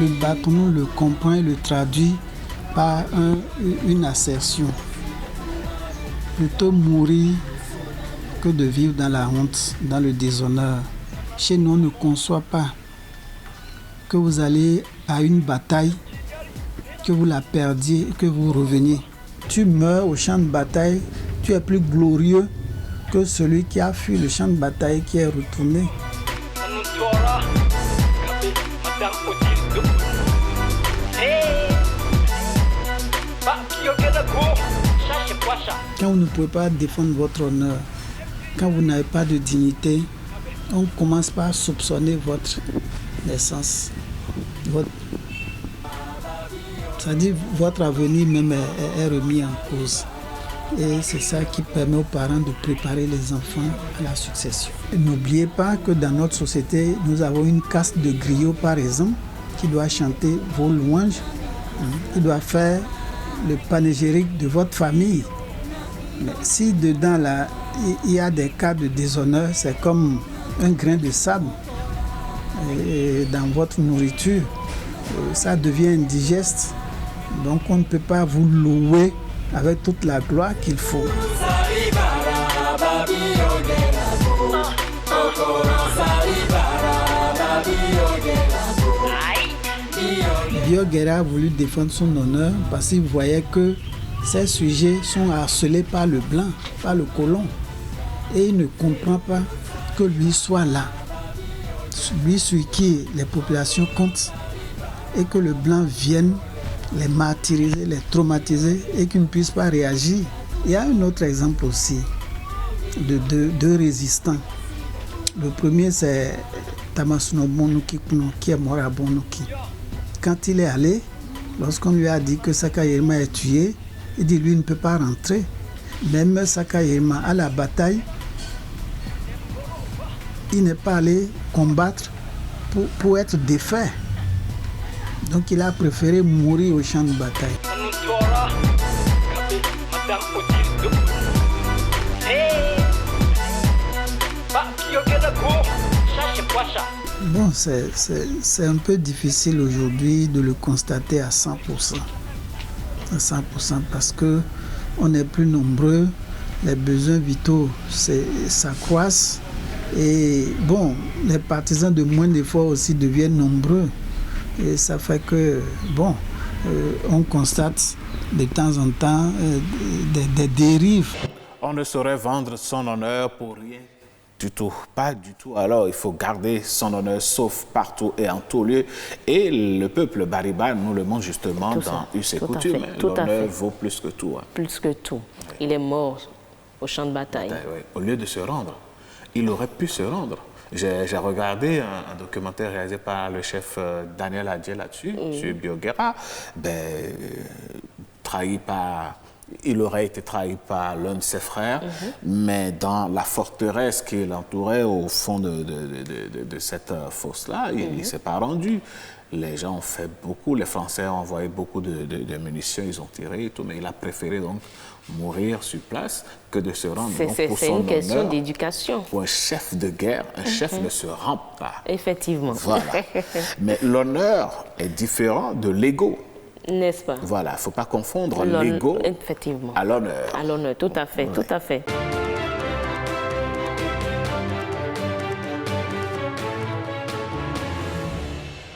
Le bâton le comprend et le traduit par une assertion. Plutôt mourir que de vivre dans la honte, dans le déshonneur. Chez nous, on ne conçoit pas que vous allez à une bataille, que vous la perdiez et que vous reveniez. Tu meurs au champ de bataille, tu es plus glorieux que celui qui a fui le champ de bataille et qui est retourné. Quand vous ne pouvez pas défendre votre honneur, quand vous n'avez pas de dignité, on commence par soupçonner votre naissance. C'est-à-dire votre avenir même est remis en cause. Et c'est ça qui permet aux parents de préparer les enfants à la succession. N'oubliez pas que dans notre société, nous avons une caste de griots, par exemple, qui doit chanter vos louanges, qui doit faire le panégyrique de votre famille. Mais si dedans, là, il y a des cas de déshonneur, c'est comme un grain de sable dans votre nourriture. Ça devient indigeste. Donc on ne peut pas vous louer avec toute la gloire qu'il faut. Bioguera a voulu défendre son honneur parce qu'il voyait que ces sujets sont harcelés par le blanc, par le colon. Et il ne comprend pas que lui soit là, lui sur qui les populations comptent, et que le blanc vienne les martyriser, les traumatiser et qu'ils ne puissent pas réagir. Il y a un autre exemple aussi de deux résistants. Le premier, c'est Tamasuno Bonuki qui est mort à Bonuki. Quand il est allé, lorsqu'on lui a dit que Sakayema est tué, il dit lui ne peut pas rentrer. Même Sakayema à la bataille, il n'est pas allé combattre pour être défait. Donc il a préféré mourir au champ de bataille. Bon, c'est un peu difficile aujourd'hui de le constater à 100%. À 100% parce qu'on est plus nombreux, les besoins vitaux s'accroissent et bon, les partisans de moins d'efforts aussi deviennent nombreux. Et ça fait que, bon, on constate de temps en temps des dérives. On ne saurait vendre son honneur pour rien du tout, pas du tout. Alors, il faut garder son honneur sauf partout et en tout lieu. Et le peuple Bariba nous le montre justement dans Us et Coutumes. L'honneur vaut plus que tout. Hein. Plus que tout. Oui. Il est mort au champ de bataille. Oui. Au lieu de se rendre, il aurait pu se rendre. J'ai regardé un documentaire réalisé par le chef Daniel Adjé là-dessus, sur Bioguera. Il aurait été trahi par l'un de ses frères, mais dans la forteresse qui l'entourait au fond de cette fosse-là, il ne s'est pas rendu. Les gens ont fait beaucoup, les Français ont envoyé beaucoup de munitions, ils ont tiré et tout, mais il a préféré donc mourir sur place que de se rendre. C'est une question d'éducation. Pour un chef de guerre, un chef ne se rend pas. Effectivement. Voilà. Mais l'honneur est différent de l'ego. N'est-ce pas? Voilà, il ne faut pas confondre l'ego effectivement à l'honneur. À l'honneur, tout à fait, tout à fait.